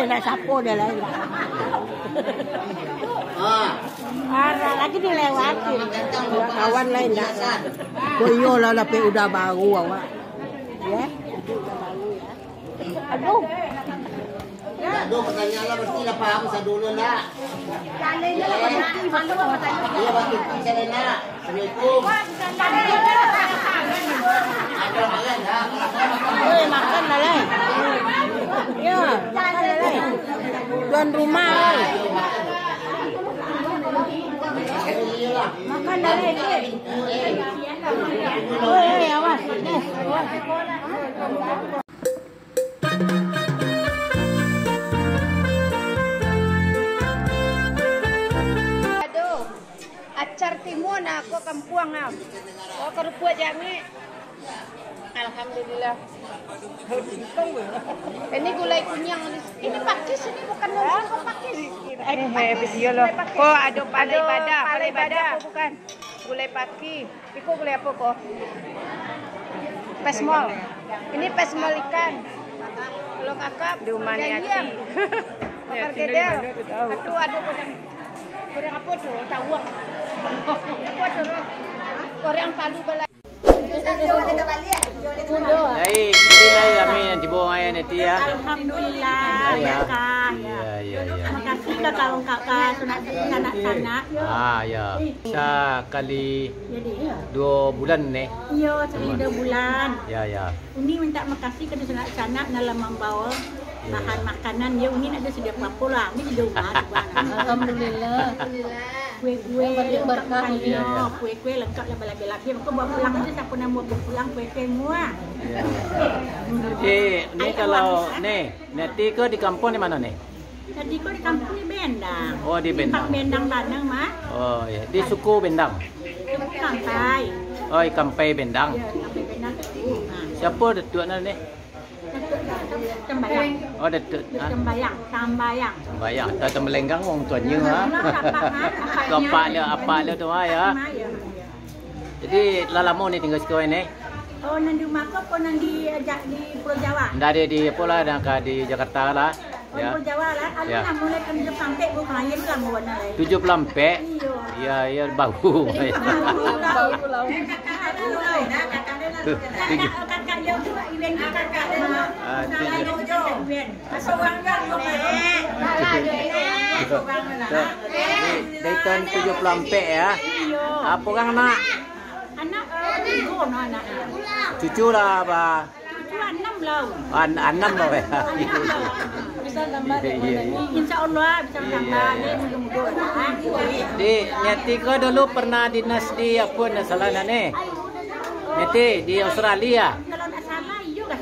nak sapu dia lain. Lagi dilewati. Kawan lain nak. Koyo lah tapi udah baru awak. Ya. Aduh. Aduh, pertanyaan lah mesti lah paham saya dulu lah. Iya, waktu saya nak. Assalamualaikum. Ada makan dah. Makan dah lah. Ya, makan dah lah. Tuan rumah lah. Makan dah lah. Oi, awas. Acar timun aku kampuang ah. Oh kerupuk jangan. Alhamdulillah. Ini gulai kunyang. Ini pakis ini bukan nasi pakis. Video loh. Kok ada palai badak bukan. Gulai paki. Iku gulai apa kok? Pesmol. Ini pesmol ikan. Kalau kakak Dumaniati. bakar gedel. Aduh goreng apa tuh? Tawang. Apa tuh? Goreng palu balai. Baik, inilah kami yang dibawa ayah nanti ya. Alhamdulillah ya kak. Ya. Terima kasih kak kalau kakak sanak-sanak. Ya. Sekali 2 bulan nih. Iya, sekali 2 bulan. Ya. Uni minta makasih ke sanak-sanak dalam membawa bahan makanan. Ya, Uni ada sedia apa lah. Ini di rumah. Alhamdulillah. Kue-kue berkah ya. Kue-kue lengkap lah lagi-lagi. Aku bawa pulang aja siapa nak mau pulang kue-kue semua. Ini kalau nanti ke di kampung di mana nih? Tadi kau di kampung di Bendang. Oh, di Bendang. Bendang Bandang mah. Oh ya, di suku Bendang. Suku Kampai. Oh, Kampai Bendang. Ya, Kampai Bendang. Siapa datuk nih? Tembayang. Oh, datuk. Tembayang. Tembayang. Atau Melenggang wong tuanya ha. Apa tu ya. Jadi lama ni tinggal sekolah ni. Oh, nanti rumah kau pun nanti di Pulau Jawa. Dari di Pola dan di Jakarta lah. Ya. Pulau Jawa lah. Ada mulai kan 7 sampai bu klien lah warna lain. 7 lampe. Ya baru. Kakak dia tu event kakak dia. Event. Seorang kan Dari tahun 7 lampe ya. Apa orang nak? Anak anak. Cucu lah apa? Cucu 6 lah. 6 lah ya. Bisa gambar. Insya Allah bisa gambar. Mudah-mudahan. Di nyati ke dulu pernah dinas di apa salah nih? Nyati di Australia. Kalau tak salah, iyo kat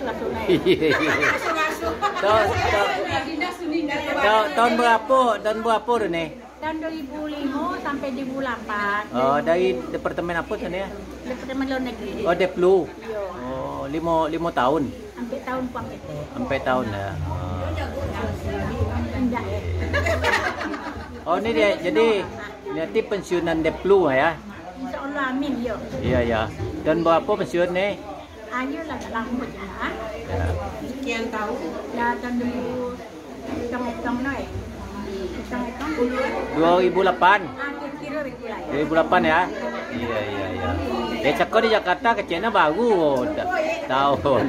Tahun berapa tu ni? Tahun 2005 sampai 2008. Oh, dari departemen apa tu ni? Departemen Luar Negeri. Oh, Deplu. Iya. Oh, 5 tahun. Sampai tahun puang itu. Sampai tahun ya. Indah. Oh, ni dia. Jadi nanti pensiunan Deplu ya. Insya Allah amin yo. Iya. Dan berapa pensiun ni? Ayo lah tak lama je lah. Ya. Sekian tahun. Dah tahun 2008 noi. 2008. Kira-kira betul lah. 2008 ya. Iya. Cakap di Jakarta kecilnya baru tahun.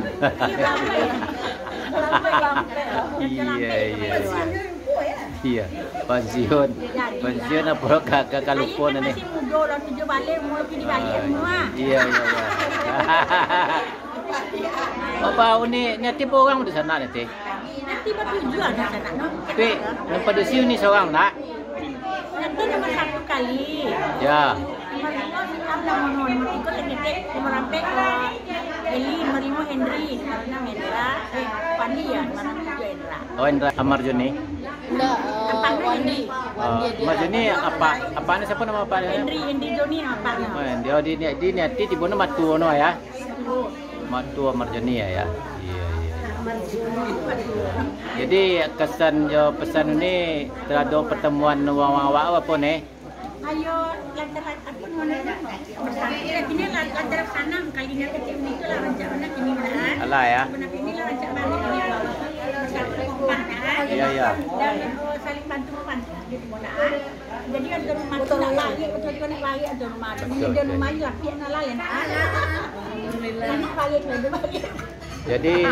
Iya. Pensiun apa kakak lupa ni. Masih muda lah tujuh balik, mau pergi balik semua. Iya. Apa ni nanti orang di sana nanti? Nanti bertujuan di sana. Tapi nampak di sini seorang nak? Nanti nomor 1 kali. Ya. Nomor 3 nomor sampai ke Eli, nomor 5 Henry, nomor 6 Hendra, Pandi ya, nomor 7 Hendra. Oh, Hendra Amarjuni. Enggak, Henry. Amarjuni apa ni siapa nama apa dia? Henry Joni nama apa? Dia di nanti di mana Matu no ya? Matu Amarjuni ya. Iya. Jadi kesan jo pesan ini terhadap pertemuan awak apa ni? Ayo lancar apa mana ini lancar sana kali ini kecil itu lah lancar mana kini mana? Alah ya. Benar ini lah lancar balik ini. Iya, iya. Dan saling bantu membantu di penggunaan. Jadi ada rumah tu nak bagi, betul-betul nak bagi ada rumah. Jadi ada rumah laki nak lain. Alhamdulillah. Nak bagi ada bagi. Jadi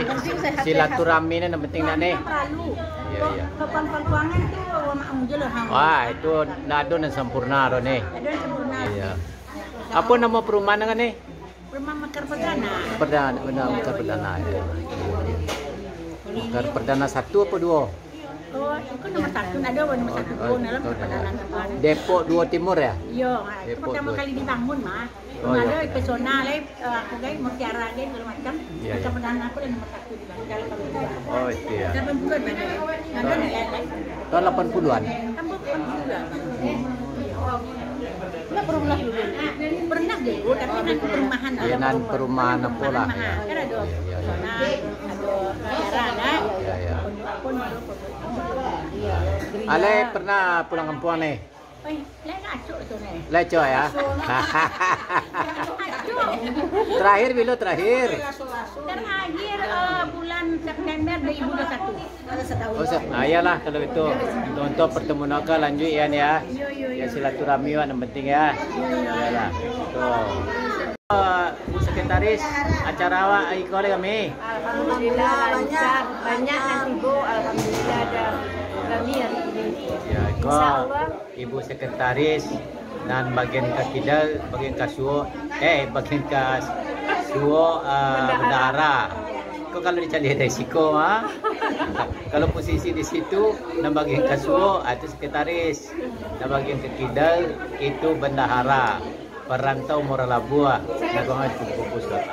silaturahmi ni yang penting nak ni. Perlu. Iya, iya. Kapan perjuangan tu orang je lah. Wah, itu nado dan sempurna ro ni. Ada yang sempurna. Iya. Apa nama perumahan dengan ni? Rumah Mekar Perdana. Perdana, benar Mekar Perdana. Ya. Mekar Perdana 1 apa 2? Oh, itu nomor 1 ada nomor 1 pun dalam Perdana. Depok 2 Timur ya? Iya, itu pertama kali dibangun mah. Oh, Ada iya. pesona aku guys Mutiara guys segala macam. Iya, iya. Perdana aku dan nomor 1 dibangun dalam Perdana. Oh, itu ya. 80-an ada. Ada nilai lain. Tahun 80-an. Tambah juga. Enggak pernah dulu. Pernah dulu tapi nanti perumahan. Iya, nanti perumahan apa lah. Kan ada pesona, ada Mutiara ada. Iya, iya. Pun ada. Ale pernah pulang kampung nih? Lain acuk tu ni. Leco ya? Terakhir bila terakhir? Terakhir bulan September 2021. Oh, ayalah kalau itu untuk pertemuan ke lanjut ya nih ya. Ya silaturahmi yang penting ya. Iyalah. Tuh. Bu Sekretaris, acara awak ikut kami. Alhamdulillah lancar, banyak nanti Bu. Alhamdulillah ada kami hari ini. Ya, kau Ibu Sekretaris dan bagian kakidal, bagian kasuo, bagian kasuo bendahara. Kau kalau dicari resiko, kalau posisi di situ, dan bagian kasuo itu sekretaris, dan bagian kakidal itu bendahara. Perantau Moralabua, nagongan cukup pusat.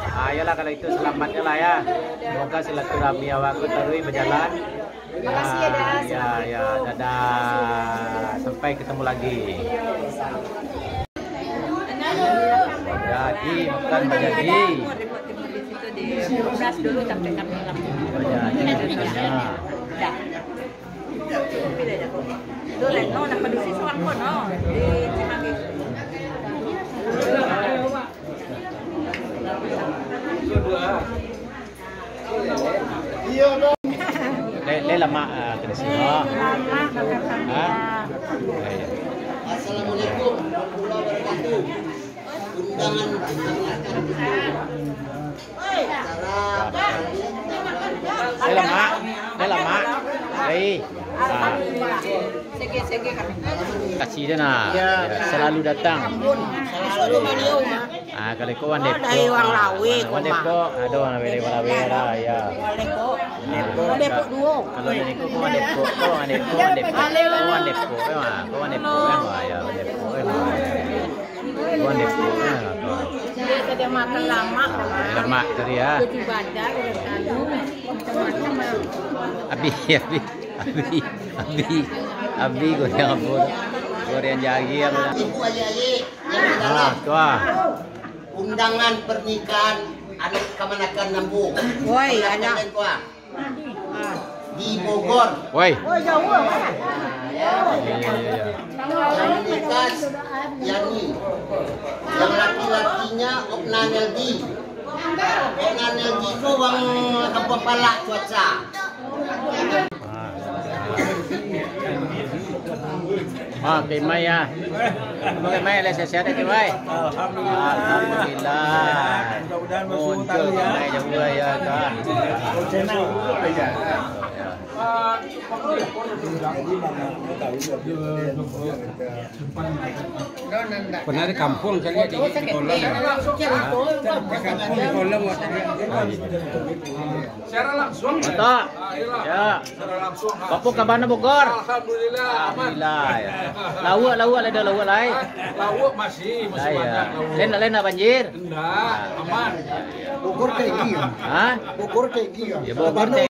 Ayolah kalau itu selamatnya lah ya. Semoga silaturahmi awakku terus berjalan. Terima kasih ya dah. Ya, dadah. Sampai ketemu lagi. Jadi, bukan jadi. Dulu sampai kami Le lama ke sini. Assalamualaikum warahmatullahi wabarakatuh. Undangan Le lama. Kasih dia nak. Selalu datang. selalu beliau mah. Kalau kau wan Depok. Dari Wang Lawe kau Wan Depok, ada orang dari Wang Lawe lah ya. Depok dua. Kalau dari kau wan Depok, kau wan Depok, wan Depok, kau wan Depok, kau wan Depok ya, wan Depok. Wan Depok lah. Kita makan lama. Lama tadi ya. Di bandar Abi goreng apa? Goreng jagi apa? Ibu ayi yang Tua. undangan pernikahan anak Kamanakan Nambu. Woi, anak. Di Bogor. Woi. jauh Iya. Yang menikah Yani. Yang laki-lakinya Oknaneldi. Oknaneldi itu wang kampung Palak cuaca. Kay Maya. Kay Maya, sehat kay Maya. Alhamdulillah. Mudah-mudahan Muncul bersuara ya. Maya jauh ya kan. Pernah di kampung saya lihat di kolam. Di kampung di kolam secara langsung. Mata. Ya. Secara langsung. Papu kabana Bogor. Alhamdulillah aman. Alhamdulillah. Ya. Lawa ada lawa lain. Lauk masih banyak. Lena banjir. Enggak, aman. Bogor tinggi. Hah? Bogor tinggi. Ya Bogor